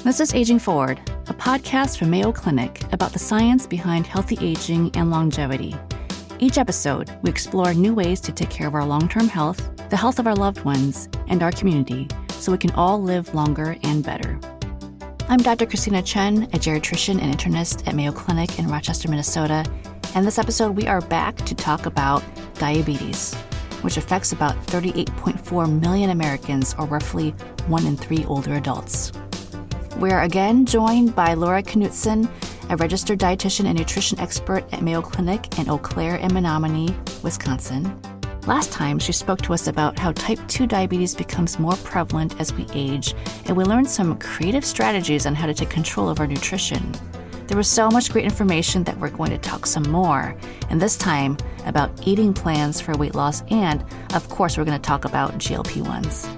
This is Aging Forward, a podcast from Mayo Clinic about the science behind healthy aging and longevity. Each episode, we explore new ways to take care of our long-term health, the health of our loved ones, and our community, so we can all live longer and better. I'm Dr. Christina Chen, a geriatrician and internist at Mayo Clinic in Rochester, Minnesota, and this episode we are back to talk about diabetes, which affects about 38.4 million Americans, or roughly 1 in 3 older adults. We are again joined by Laura Knudsen, a registered dietitian and nutrition expert at Mayo Clinic in Eau Claire and Menominee, Wisconsin. Last time, she spoke to us about how type 2 diabetes becomes more prevalent as we age, and we learned some creative strategies on how to take control of our nutrition. There was so much great information that we're going to talk some more, and this time about eating plans for weight loss, and of course, we're going to talk about GLP-1s.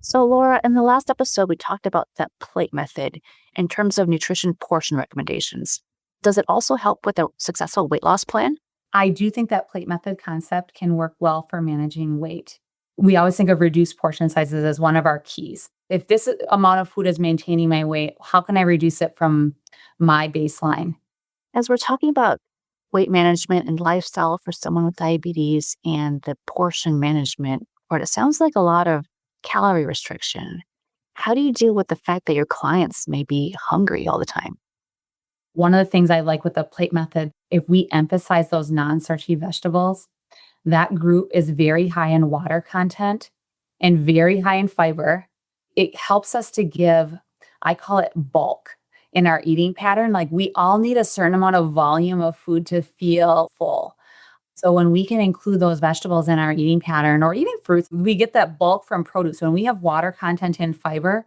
So Laura, in the last episode, we talked about that plate method in terms of nutrition portion recommendations. Does it also help with a successful weight loss plan? I do think that plate method concept can work well for managing weight. We always think of reduced portion sizes as one of our keys. If this amount of food is maintaining my weight, how can I reduce it from my baseline? As we're talking about weight management and lifestyle for someone with diabetes and the portion management, it sounds like a lot of calorie restriction. How do you deal with the fact that your clients may be hungry all the time? One of the things I like with the plate method, if we emphasize those non-starchy vegetables, that group is very high in water content and very high in fiber. It helps us to give, I call it bulk in our eating pattern. Like we all need a certain amount of volume of food to feel full. So when we can include those vegetables in our eating pattern, or even fruits, we get that bulk from produce. When we have water content and fiber,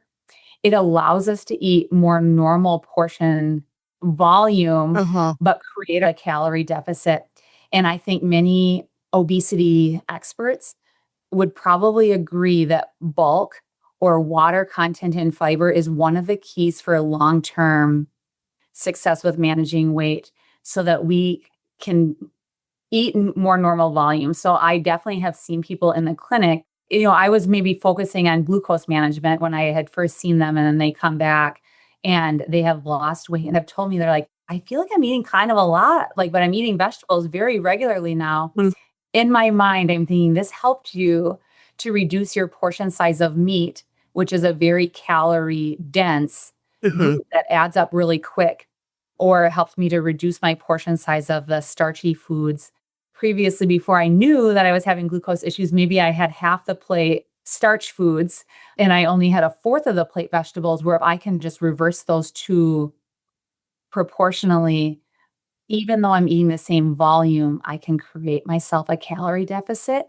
it allows us to eat more normal portion volume, but create a calorie deficit. And I think many obesity experts would probably agree that bulk or water content and fiber is one of the keys for long-term success with managing weight, so that we can eat more normal volume. So I definitely have seen people in the clinic, I was maybe focusing on glucose management when I had first seen them, and then they come back and they have lost weight and have told me, they're like, I feel like I'm eating kind of a lot, but I'm eating vegetables very regularly now. In my mind, I'm thinking this helped you to reduce your portion size of meat, which is a very calorie dense that adds up really quick, or it helped me to reduce my portion size of the starchy foods. Previously, before I knew that I was having glucose issues, maybe I had half the plate starch foods and I only had a fourth of the plate vegetables, where if I can just reverse those two proportionally, even though I'm eating the same volume, I can create myself a calorie deficit.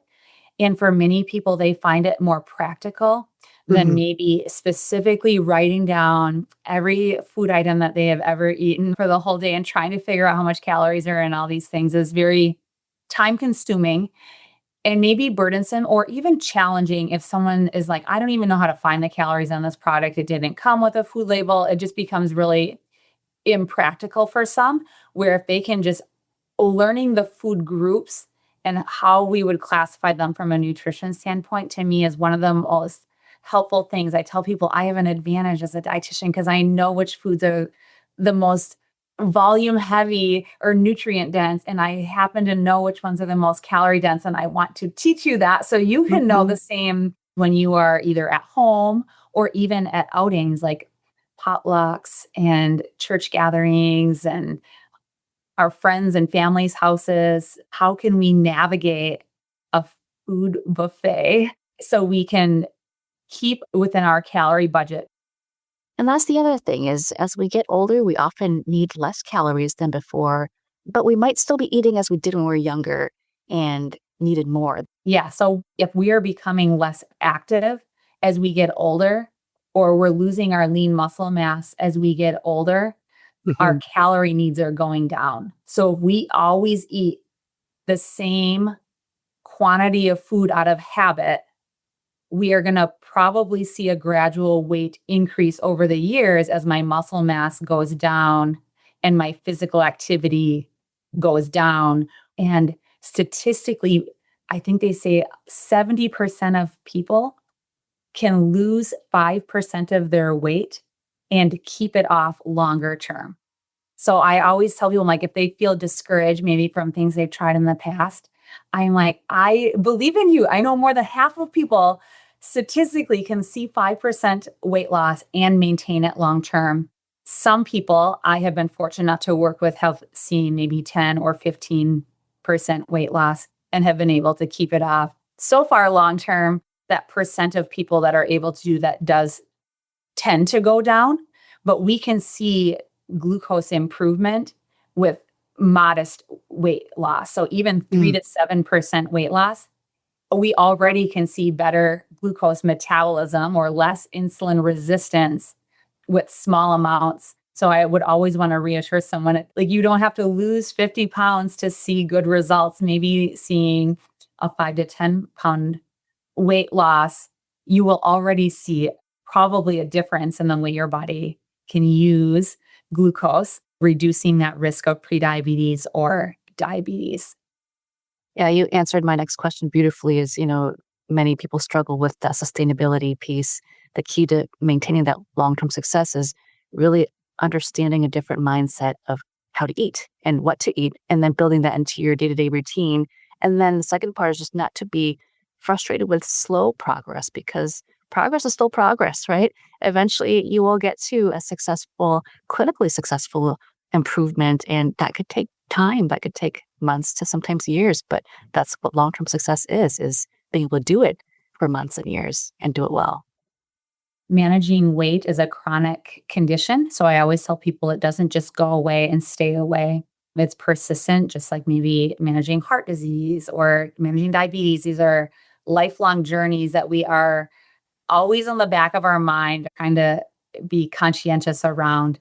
And for many people, they find it more practical than maybe specifically writing down every food item that they have ever eaten for the whole day and trying to figure out how much calories are in all these things is very time consuming and maybe burdensome, or even challenging if someone is like, I don't even know how to find the calories on this product. It didn't come with a food label. It just becomes really impractical for some, where if they can just learning the food groups and how we would classify them from a nutrition standpoint, to me is one of the most helpful things. I tell people I have an advantage as a dietitian because I know which foods are the most volume heavy or nutrient dense, and I happen to know which ones are the most calorie dense, and I want to teach you that so you can know the same when you are either at home or even at outings like potlucks and church gatherings and our friends and families' houses. How can we navigate a food buffet so we can keep within our calorie budget? And that's the other thing is, as we get older, we often need less calories than before, but we might still be eating as we did when we were younger and needed more. Yeah. So if we are becoming less active as we get older, or we're losing our lean muscle mass as we get older, our calorie needs are going down. So if we always eat the same quantity of food out of habit, we are going to probably see a gradual weight increase over the years as my muscle mass goes down and my physical activity goes down. And statistically, I think they say 70% of people can lose 5% of their weight and keep it off longer term. So I always tell people, like, if they feel discouraged, maybe from things they've tried in the past, I'm like, I believe in you. I know more than half of people statistically can see 5% weight loss and maintain it long term. Some people I have been fortunate enough to work with have seen maybe 10 or 15% weight loss and have been able to keep it off. So far, long term, that percent of people that are able to do that does tend to go down, but we can see glucose improvement with modest weight loss. So even 3 to 7% weight loss, we already can see better glucose metabolism or less insulin resistance with small amounts. So I would always want to reassure someone, like, you don't have to lose 50 pounds to see good results. Maybe seeing a 5 to 10 pound weight loss, you will already see probably a difference in the way your body can use glucose, reducing that risk of prediabetes or diabetes. Yeah, you answered my next question beautifully is, many people struggle with that sustainability piece. The key to maintaining that long-term success is really understanding a different mindset of how to eat and what to eat, and then building that into your day-to-day routine. And then the second part is just not to be frustrated with slow progress, because progress is still progress, right? Eventually you will get to a successful, clinically successful improvement, and that could take time. That could take months to sometimes years, but that's what long-term success is being able to do it for months and years and do it well. Managing weight is a chronic condition. So I always tell people it doesn't just go away and stay away. It's persistent, just like maybe managing heart disease or managing diabetes. These are lifelong journeys that we are always on the back of our mind, kind of be conscientious around.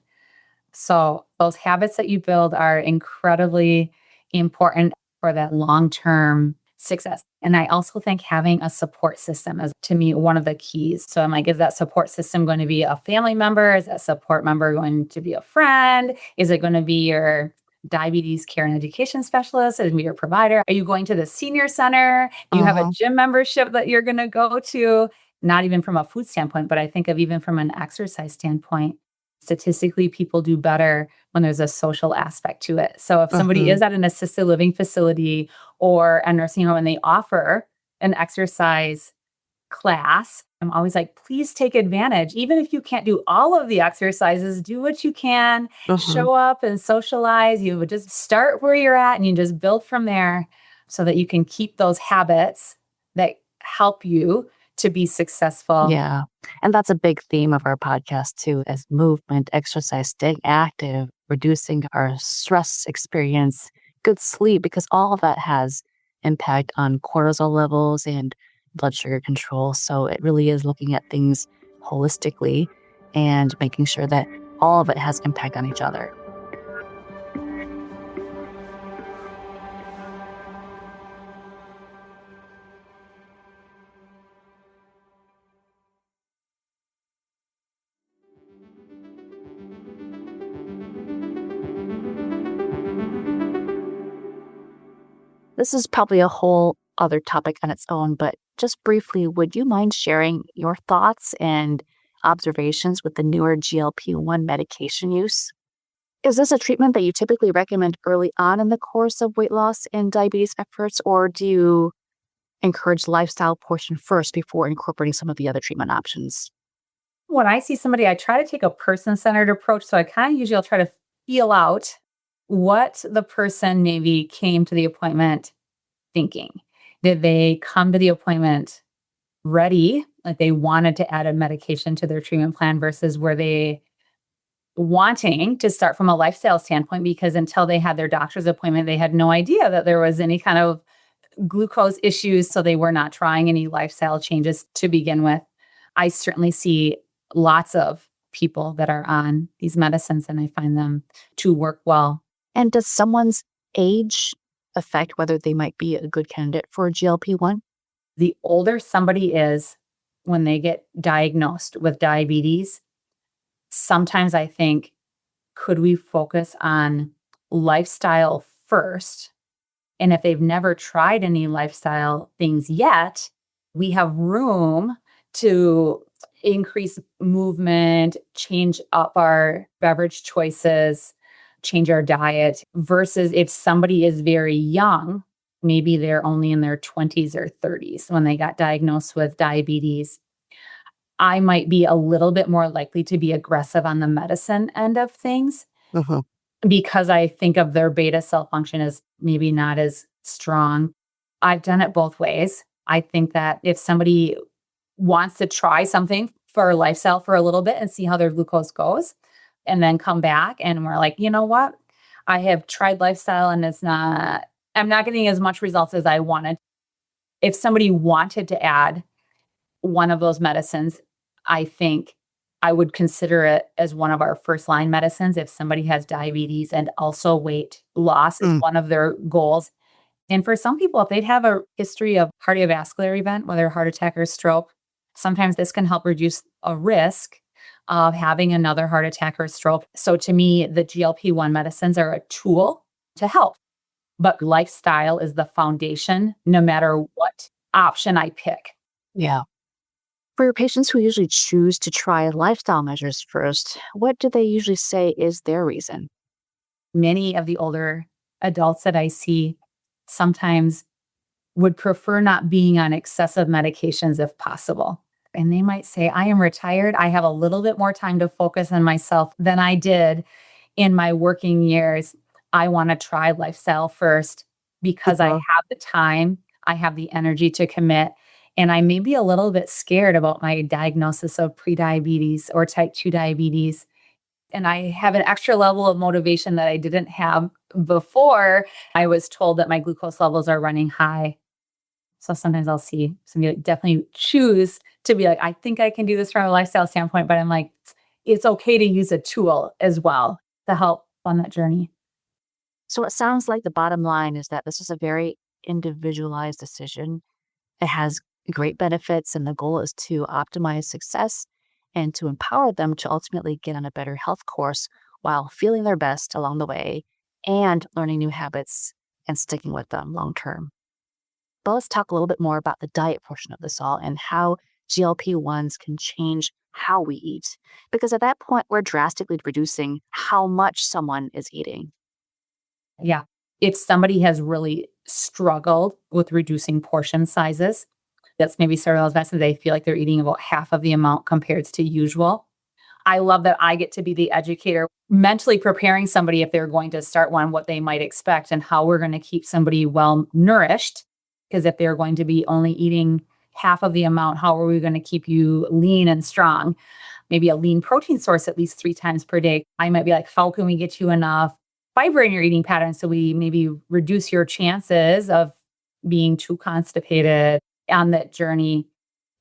So those habits that you build are incredibly important for that long-term success. And I also think having a support system is, to me, one of the keys. So I'm like, is that support system going to be a family member? Is that support member going to be a friend? Is it going to be your diabetes care and education specialist? Is it going to be your provider? Are you going to the senior center? Do you have a gym membership that you're going to go to? Not even from a food standpoint, but I think of even from an exercise standpoint. Statistically, people do better when there's a social aspect to it. So if somebody is at an assisted living facility or a nursing home and they offer an exercise class, I'm always like, please take advantage. Even if you can't do all of the exercises, do what you can, show up and socialize. You would just start where you're at and you just build from there so that you can keep those habits that help you to be successful. Yeah. And that's a big theme of our podcast too, as movement, exercise, staying active, reducing our stress experience, good sleep, because all of that has impact on cortisol levels and blood sugar control. So it really is looking at things holistically and making sure that all of it has impact on each other. This is probably a whole other topic on its own, but just briefly, would you mind sharing your thoughts and observations with the newer GLP-1 medication use? Is this a treatment that you typically recommend early on in the course of weight loss and diabetes efforts, or do you encourage lifestyle portion first before incorporating some of the other treatment options? When I see somebody, I try to take a person-centered approach. So I kind of usually I'll try to feel out what the person maybe came to the appointment thinking. Did they come to the appointment ready, like they wanted to add a medication to their treatment plan, versus were they wanting to start from a lifestyle standpoint? Because until they had their doctor's appointment, they had no idea that there was any kind of glucose issues. So they were not trying any lifestyle changes to begin with. I certainly see lots of people that are on these medicines, and I find them to work well. And does someone's age affect whether they might be a good candidate for a GLP-1? The older somebody is when they get diagnosed with diabetes, sometimes I think, could we focus on lifestyle first And if they've never tried any lifestyle things yet, we have room to increase movement, change up our beverage choices, change our diet, versus if somebody is very young, maybe they're only in their 20s or 30s when they got diagnosed with diabetes. I might be a little bit more likely to be aggressive on the medicine end of things Mhm. because I think of their beta cell function as maybe not as strong. I've done it both ways. I think that if somebody wants to try something for a lifestyle for a little bit and see how their glucose goes, and then come back and we're like, you know what? I have tried lifestyle and I'm not getting as much results as I wanted. If somebody wanted to add one of those medicines, I think I would consider it as one of our first line medicines if somebody has diabetes and also weight loss is Mm. one of their goals. And for some people, if they'd have a history of cardiovascular event, whether a heart attack or stroke, sometimes this can help reduce a risk of having another heart attack or stroke. So to me, the GLP-1 medicines are a tool to help, but lifestyle is the foundation no matter what option I pick. Yeah. For your patients who usually choose to try lifestyle measures first, what do they usually say is their reason? Many of the older adults that I see sometimes would prefer not being on excessive medications if possible. And they might say, I am retired. I have a little bit more time to focus on myself than I did in my working years. I want to try lifestyle first because I Uh-huh. have the time, I have the energy to commit. And I may be a little bit scared about my diagnosis of prediabetes or type 2 diabetes. And I have an extra level of motivation that I didn't have before I was told that my glucose levels are running high. So sometimes I'll see somebody like definitely choose to be like, I think I can do this from a lifestyle standpoint, but I'm like, it's okay to use a tool as well to help on that journey. So it sounds like the bottom line is that this is a very individualized decision. It has great benefits, and the goal is to optimize success and to empower them to ultimately get on a better health course while feeling their best along the way and learning new habits and sticking with them long term. But let's talk a little bit more about the diet portion of this all and how GLP-1s can change how we eat. Because at that point, we're drastically reducing how much someone is eating. Yeah. If somebody has really struggled with reducing portion sizes, that's maybe several events and they feel like they're eating about half of the amount compared to usual. I love that I get to be the educator, mentally preparing somebody if they're going to start one, what they might expect and how we're going to keep somebody well nourished. Because if they're going to be only eating half of the amount, how are we going to keep you lean and strong? Maybe a lean protein source at least 3 times per day. I might be like, how can we get you enough fiber in your eating pattern so we maybe reduce your chances of being too constipated on that journey.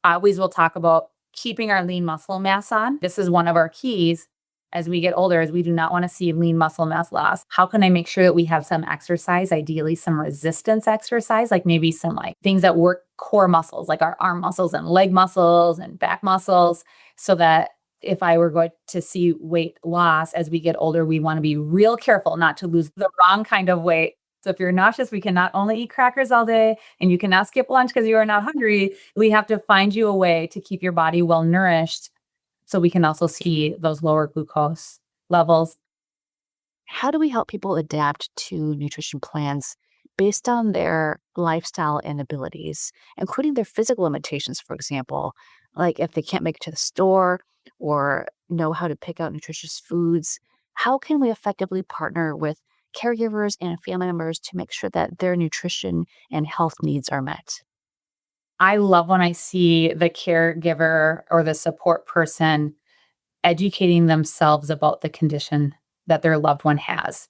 I always will talk about keeping our lean muscle mass on. This is one of our keys as we get older, is we do not want to see lean muscle mass loss. How can I make sure that we have some exercise, ideally some resistance exercise, like maybe some like things that work core muscles, like our arm muscles and leg muscles and back muscles, so that if I were going to see weight loss as we get older, we want to be real careful not to lose the wrong kind of weight. So if you're nauseous, we cannot only eat crackers all day and you cannot skip lunch because you are not hungry. We have to find you a way to keep your body well nourished so we can also see those lower glucose levels. How do we help people adapt to nutrition plans based on their lifestyle and abilities, including their physical limitations, for example, like if they can't make it to the store or know how to pick out nutritious foods? How can we effectively partner with caregivers and family members to make sure that their nutrition and health needs are met? I love when I see the caregiver or the support person educating themselves about the condition that their loved one has.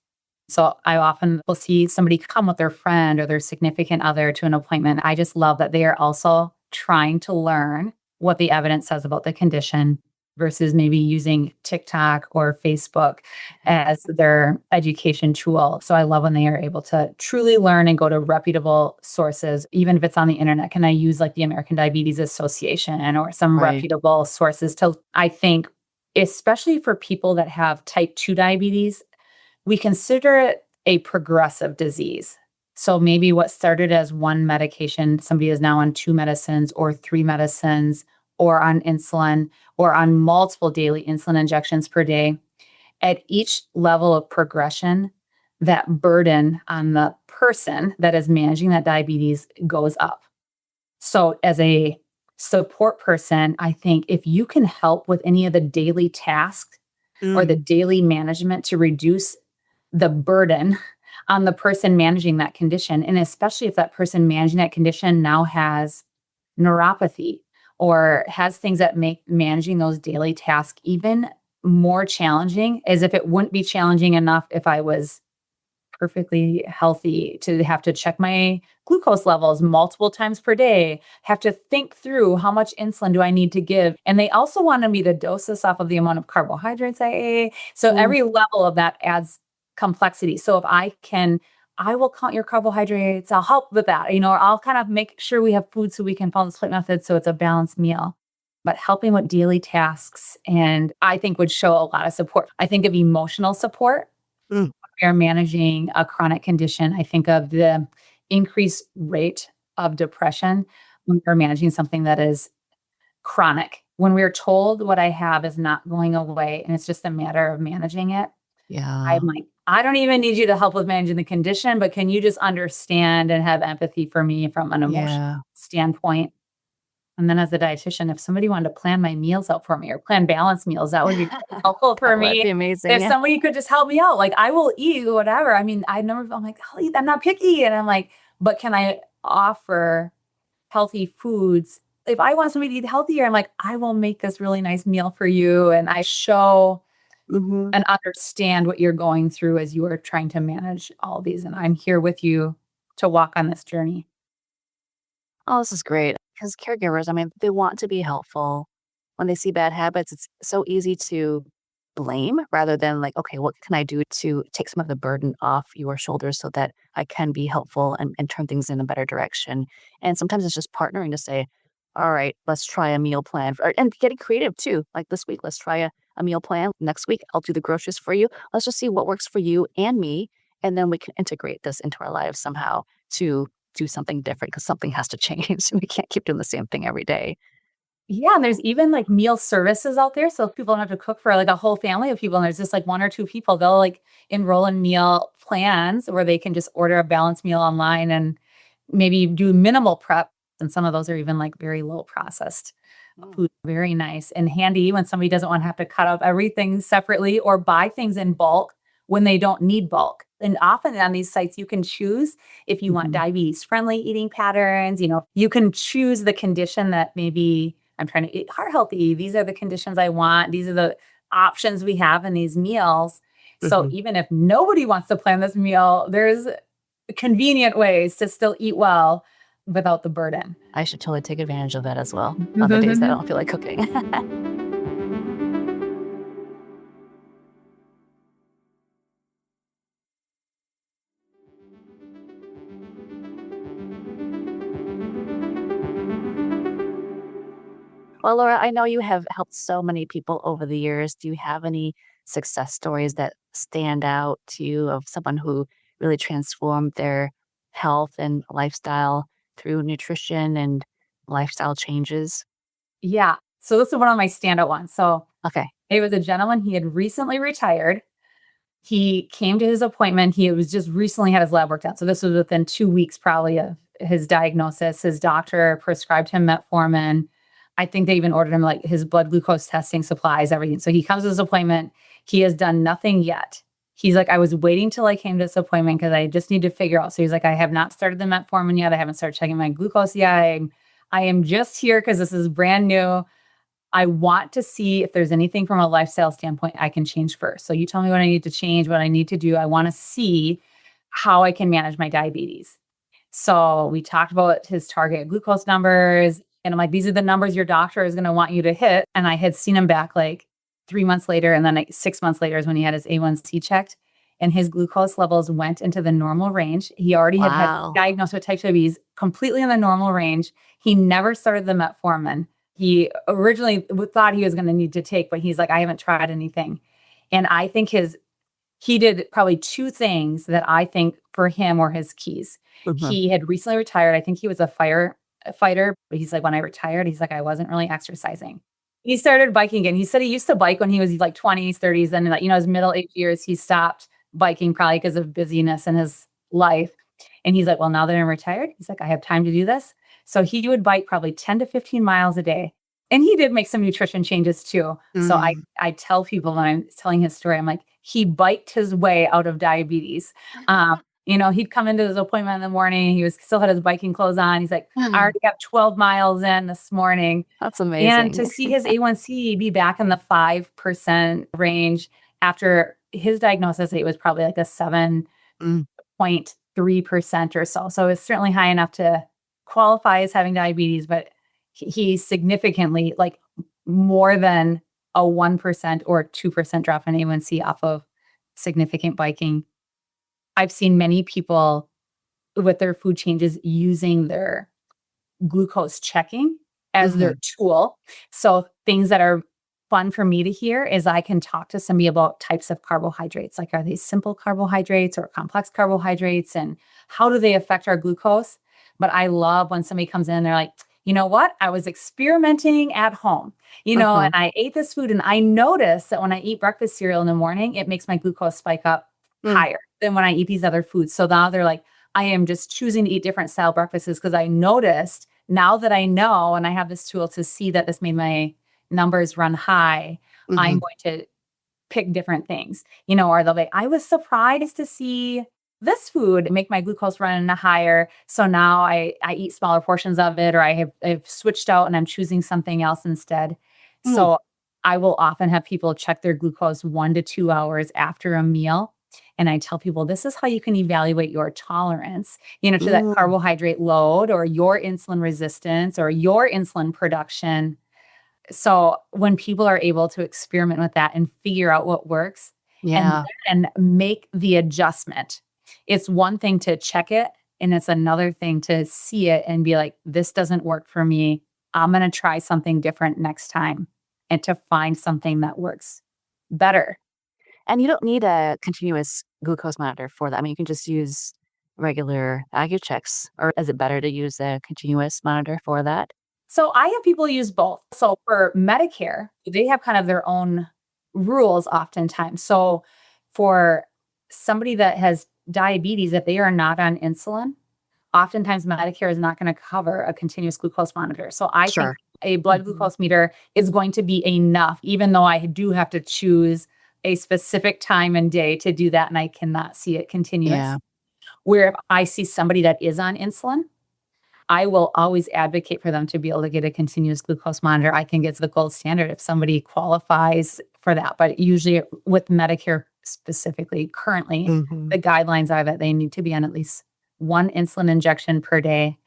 So I often will see somebody come with their friend or their significant other to an appointment. I just love that they are also trying to learn what the evidence says about the condition versus maybe using TikTok or Facebook as their education tool. So I love when they are able to truly learn and go to reputable sources, even if it's on the internet. Can I use like the American Diabetes Association or some Right. reputable sources to, I think, especially for people that have type 2 diabetes, we consider it a progressive disease. So maybe what started as one medication, somebody is now on 2 medicines or 3 medicines or on insulin or on multiple daily insulin injections per day. At each level of progression, that burden on the person that is managing that diabetes goes up. So as a support person, I think if you can help with any of the daily tasks or the Mm. daily management to reduce the burden on the person managing that condition, and especially if that person managing that condition now has neuropathy or has things that make managing those daily tasks even more challenging, as if it wouldn't be challenging enough if I was perfectly healthy to have to check my glucose levels multiple times per day, have to think through how much insulin do I need to give. And they also wanted me to dose this off of the amount of carbohydrates I ate. So Mm. every level of that adds complexity. So if I will count your carbohydrates, I'll help with that, or I'll kind of make sure we have food so we can follow the split method so it's a balanced meal. But helping with daily tasks and I think would show a lot of support. I think of emotional support Mm. we are managing a chronic condition. I think of the increased rate of depression when we're managing something that is chronic. When we're told what I have is not going away and it's just a matter of managing it, Yeah. I'm like, I don't even need you to help with managing the condition, but can you just understand and have empathy for me from an emotional Yeah. standpoint? And then as a dietitian, if somebody wanted to plan my meals out for me or plan balanced meals, that would be helpful for Oh, that'd be me. amazing. If Yeah. somebody could just help me out, like I will eat whatever. I mean, I'm like, I'll eat, I'm not picky. And I'm like, but can I offer healthy foods? If I want somebody to eat healthier, I'm like, I will make this really nice meal for you. And I show Mhm. and understand what you're going through as you are trying to manage all these. And I'm here with you to walk on this journey. Oh, this is great. Because caregivers, I mean, they want to be helpful. When they see bad habits, it's so easy to blame rather than like, okay, what can I do to take some of the burden off your shoulders so that I can be helpful and turn things in a better direction. And sometimes it's just partnering to say, all right, let's try a meal plan and getting creative too. Like this week, let's try a meal plan. Next week, I'll do the groceries for you. Let's just see what works for you and me. And then we can integrate this into our lives somehow to do something different because something has to change. We can't keep doing the same thing every day. Yeah, and there's even, like, meal services out there, so if people don't have to cook for, like, a whole family of people and there's just, like, 1 or 2 people, they'll, like, enroll in meal plans where they can just order a balanced meal online and maybe do minimal prep, and some of those are even, like, very low processed Mm. food. Very nice and handy when somebody doesn't wanna have to cut up everything separately or buy things in bulk when they don't need bulk. And often on these sites, you can choose if you want Mhm. diabetes-friendly eating patterns, you can choose the condition that maybe I'm trying to eat heart healthy. These are the conditions I want. These are the options we have in these meals. So Mhm. even if nobody wants to plan this meal, there's convenient ways to still eat well without the burden. I should totally take advantage of that as well on the days that I don't feel like cooking. Well, Laura, I know you have helped so many people over the years. Do you have any success stories that stand out to you of someone who really transformed their health and lifestyle through nutrition and lifestyle changes? Yeah. So this is one of my standout ones. So Okay. it was a gentleman, he had recently retired. He came to his appointment. He was just recently had his lab worked out. So this was within 2 weeks probably of his diagnosis. His doctor prescribed him metformin. I think they even ordered him like his blood glucose testing supplies, everything. So he comes to his appointment. He has done nothing yet. He's like, I was waiting till I came to this appointment because I just need to figure out. So he's like, I have not started the metformin yet. I haven't started checking my glucose yet. I am just here because this is brand new. I want to see if there's anything from a lifestyle standpoint I can change first. So you tell me what I need to change, what I need to do. I want to see how I can manage my diabetes. So we talked about his target glucose numbers. And I'm like, these are the numbers your doctor is going to want you to hit. And I had seen him back like 3 months later. And then like 6 months later is when he had his A1C checked. And his glucose levels went into the normal range. He already had Wow. diagnosed with type 2 diabetes, completely in the normal range. He never started the metformin. He originally thought he was going to need to take, but he's like, I haven't tried anything. And I think his he did probably 2 things that I think for him were his keys. Mhm. He had recently retired. I think he was a firefighter, but he's like, "When I retired," he's like, "I wasn't really exercising." He started biking again. He said he used to bike when he was like 20s, 30s, and like, his middle-aged years, he stopped biking probably because of busyness in his life. And he's like, "Well, now that I'm retired," he's like, "I have time to do this." So he would bike probably 10 to 15 miles a day. And he did make some nutrition changes too. So Mm. I tell people when I'm telling his story, I'm like, he biked his way out of diabetes. He'd come into his appointment in the morning. He was still had his biking clothes on. He's like, "I already got 12 miles in this morning." That's And to amazing. see his A1C be back in the 5% range after his diagnosis, it was probably like a Mm. 7.3% or so. So it's certainly high enough to qualify as having diabetes, but he significantly, like more than a 1% or 2% drop in A1C off of significant biking. I've seen many people with their food changes using their glucose checking as their Mhm. tool. So things that are fun for me to hear is I can talk to somebody about types of carbohydrates. Like, are they simple carbohydrates or complex carbohydrates? And how do they affect our glucose? But I love when somebody comes in, they're like, "You know what? I was experimenting at home, and Mhm. I ate this food and I noticed that when I eat breakfast cereal in the morning, it makes my glucose spike up Mm. higher than when I eat these other foods." So now they're like, I am just choosing to eat different style breakfasts because I noticed now that I know and I have this tool to see that this made my numbers run high, I'm Mhm. going to pick different things, or they'll be, "I was surprised to see this food make my glucose run higher. So now I eat smaller portions of it, or I've switched out and I'm choosing something else instead." Mm. So I will often have people check their glucose 1 to 2 hours after a meal. And I tell people this is how you can evaluate your tolerance, to that Mm. carbohydrate load or your insulin resistance or your insulin production. So when people are able to experiment with that and figure out what works and Yeah. then make the adjustment, it's one thing to check it and it's another thing to see it and be like, "This doesn't work for me. I'm going to try something different next time," and to find something that works better. And you don't need a continuous glucose monitor for that. I mean, you can just use regular Accu-Checks, or is it better to use a continuous monitor for that? So I have people use both. So for Medicare, they have kind of their own rules oftentimes. So for somebody that has diabetes, if they are not on insulin, oftentimes Medicare is not going to cover a continuous glucose monitor. So I think Sure. a blood Mhm. glucose meter is going to be enough, even though I do have to choose a specific time and day to do that, and I cannot see it continuous. Yeah. Where if I see somebody that is on insulin, I will always advocate for them to be able to get a continuous glucose monitor. I think it's the gold standard if somebody qualifies for that. But usually with Medicare specifically, currently, Mhm. the guidelines are that they need to be on at least one insulin injection per day.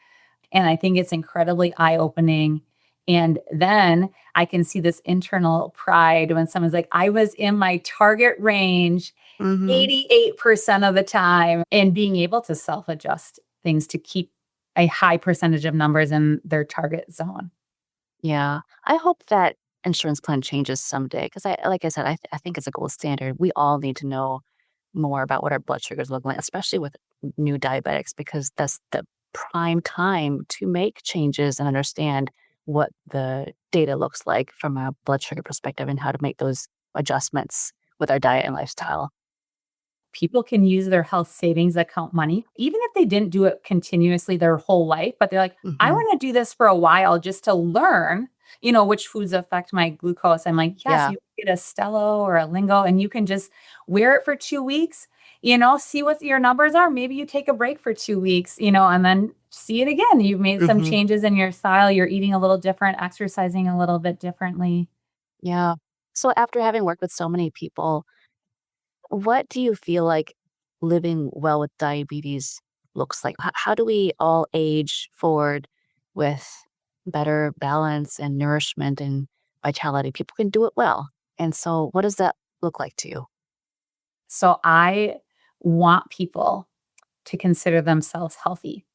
And I think it's incredibly eye opening. And then I can see this internal pride when someone's like, "I was in my target range Mhm. 88% of the time," and being able to self adjust things to keep a high percentage of numbers in their target zone. Yeah. I hope that insurance plan changes someday because like I said, I think it's a gold standard. We all need to know more about what our blood sugars look like, especially with new diabetics, because that's the prime time to make changes and understand what the data looks like from a blood sugar perspective and how to make those adjustments with our diet and lifestyle. People can use their health savings account money, even if they didn't do it continuously their whole life, but they're like, "I Hmm. want to do this for a while just to learn, which foods affect my glucose." I'm like, "Yes, Yeah. you can get a Stelo or a Lingo and you can just wear it for 2 weeks, see what your numbers are. Maybe you take a break for 2 weeks, and then see it again. You've made some Hmm. changes in your style. You're eating a little different, exercising a little bit differently." Yeah. So after having worked with so many people, what do you feel like living well with diabetes looks like? How do we all age forward with better balance and nourishment and vitality? People can do it well. And so, what does that look like to you? So I want people to consider themselves healthy.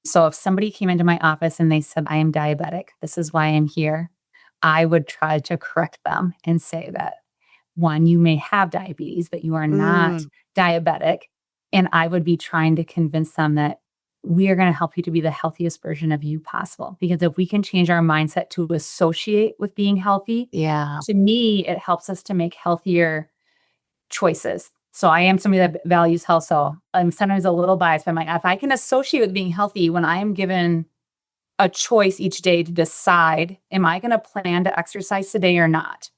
So if somebody came into my office and they said, "I am diabetic, this is why I'm here," I would try to correct them and say that one, you may have diabetes, but you are not diabetic. And I would be trying to convince them that we are going to help you to be the healthiest version of you possible. Because if we can change our mindset to associate with being healthy, Yeah. to me, it helps us to make healthier choices. So I am somebody that values health. So I'm sometimes a little biased, but I'm like, if I can associate with being healthy when I am given a choice each day to decide, am I going to plan to exercise today or not?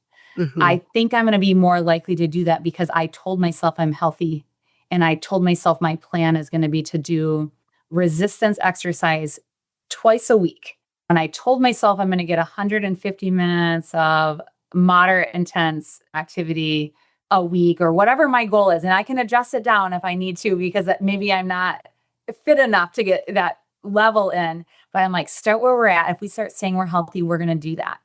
I think I'm going to be more likely to do that because I told myself I'm healthy. And I told myself my plan is going to be to do resistance exercise twice a week. And I told myself I'm going to get 150 minutes of moderate intense activity a week or whatever my goal is. And I can adjust it down if I need to, because maybe I'm not fit enough to get that level in. But I'm like, start where we're at. If we start saying we're healthy, we're going to do that.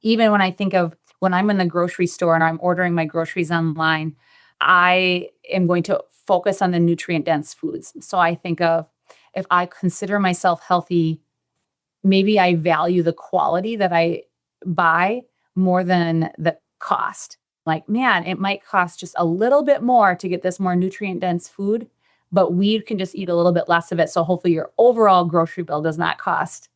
Even when I think of when I'm in the grocery store and I'm ordering my groceries online, I am going to focus on the nutrient dense foods. So I think of, if I consider myself healthy, maybe I value the quality that I buy more than the cost. Like, man, it might cost just a little bit more to get this more nutrient dense food, but we can just eat a little bit less of it. So hopefully your overall grocery bill does not cost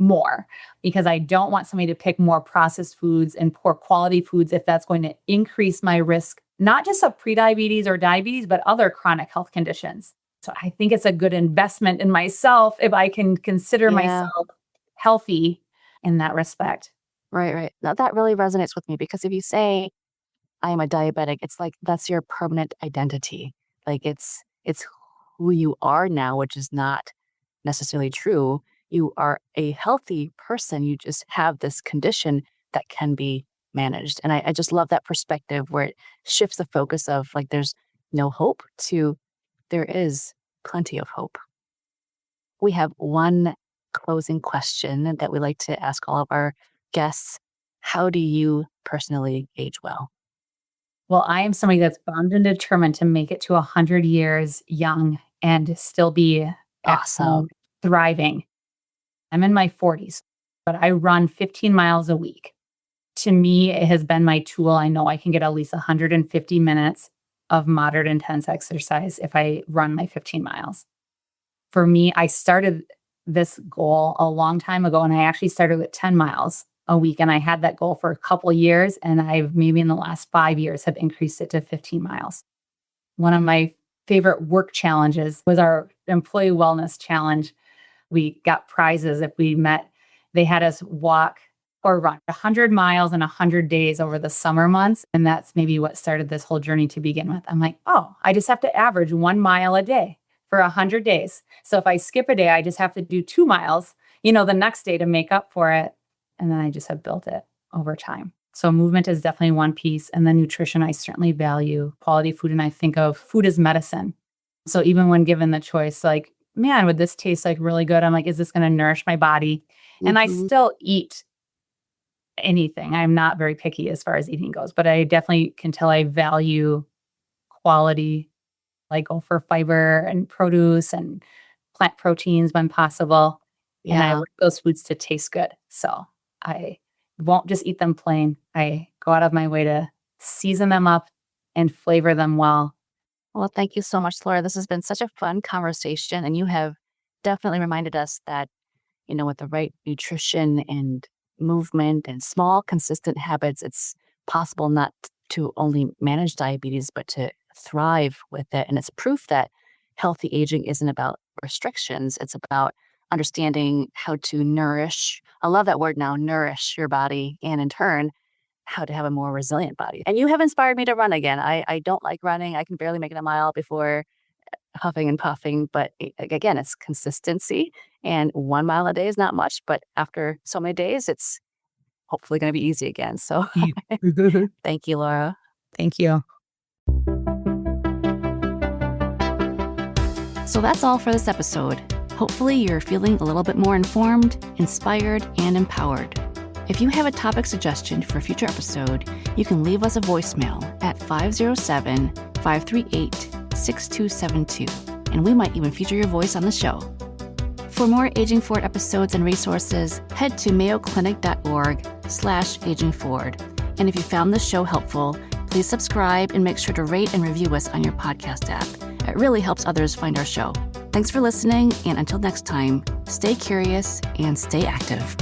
more, because I don't want somebody to pick more processed foods and poor quality foods if that's going to increase my risk, not just of prediabetes or diabetes, but other chronic health conditions. So I think it's a good investment in myself if I can consider myself healthy in that respect. Right. Now that really resonates with me, because if you say I am a diabetic, it's like that's your permanent identity. Like it's who you are now, which is not necessarily true. You are a healthy person. You just have this condition that can be managed. And I just love that perspective where it shifts the focus of like there's no hope to there is plenty of hope. We have one closing question that we like to ask all of our guests. How do you personally age well? Well, I am somebody that's bound and determined to make it to 100 years young and still be Awesome. thriving. I'm in my 40s, but I run 15 miles a week. To me, it has been my tool. I know I can get at least 150 minutes of moderate intense exercise if I run my 15 miles. For me, I started this goal a long time ago, and I actually started with 10 miles a week. And I had that goal for a couple of years, and I've maybe in the last 5 years have increased it to 15 miles. One of my favorite work challenges was our employee wellness challenge. We got prizes if we met. They had us walk or run 100 miles in 100 days over the summer months. And that's maybe what started this whole journey to begin with. I'm like, oh, I just have to average 1 mile a day for 100 days. So if I skip a day, I just have to do 2 miles, the next day to make up for it. And then I just have built it over time. So movement is definitely one piece. And then nutrition, I certainly value quality food. And I think of food as medicine. So even when given the choice, like, man, would this taste like really good? I'm like, is this going to nourish my body? And I still eat anything. I'm not very picky as far as eating goes, but I definitely can tell I value quality, like go for fiber and produce and plant proteins when possible. And I like those foods to taste good. So I won't just eat them plain. I go out of my way to season them up and flavor them well. Well, thank you so much, Laura. This has been such a fun conversation, and you have definitely reminded us that, with the right nutrition and movement and small, consistent habits, it's possible not to only manage diabetes, but to thrive with it. And it's proof that healthy aging isn't about restrictions. It's about understanding how to nourish. I love that word now, nourish your body, and in turn, how to have a more resilient body. And you have inspired me to run again. I don't like running. I can barely make it a mile before huffing and puffing. But again, it's consistency. And 1 mile a day is not much. But after so many days, it's hopefully going to be easy again. So thank you, Laura. Thank you. So that's all for this episode. Hopefully you're feeling a little bit more informed, inspired, and empowered. If you have a topic suggestion for a future episode, you can leave us a voicemail at 507-538-6272, and we might even feature your voice on the show. For more Aging Forward episodes and resources, head to mayoclinic.org/agingforward. And if you found this show helpful, Please subscribe and make sure to rate and review us on your podcast app. It really helps others find our show. Thanks for listening, and until next time, stay curious and stay active.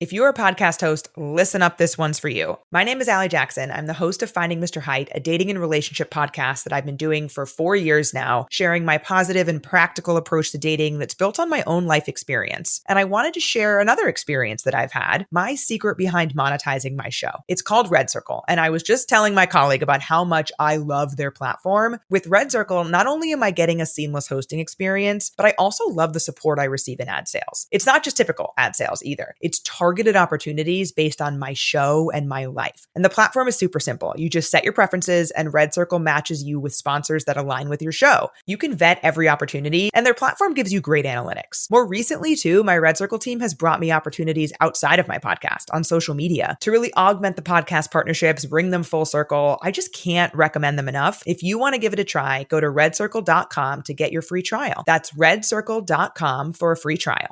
If you're a podcast host, listen up, this one's for you. My name is Allie Jackson. I'm the host of Finding Mr. Height, a dating and relationship podcast that I've been doing for 4 years now, sharing my positive and practical approach to dating that's built on my own life experience. And I wanted to share another experience that I've had, my secret behind monetizing my show. It's called Red Circle, and I was just telling my colleague about how much I love their platform. With Red Circle, not only am I getting a seamless hosting experience, but I also love the support I receive in ad sales. It's not just typical ad sales either. It's targeted opportunities based on my show and my life. And the platform is super simple. You just set your preferences and Red Circle matches you with sponsors that align with your show. You can vet every opportunity and their platform gives you great analytics. More recently too, my Red Circle team has brought me opportunities outside of my podcast on social media to really augment the podcast partnerships, bring them full circle. I just can't recommend them enough. If you want to give it a try, go to redcircle.com to get your free trial. That's redcircle.com for a free trial.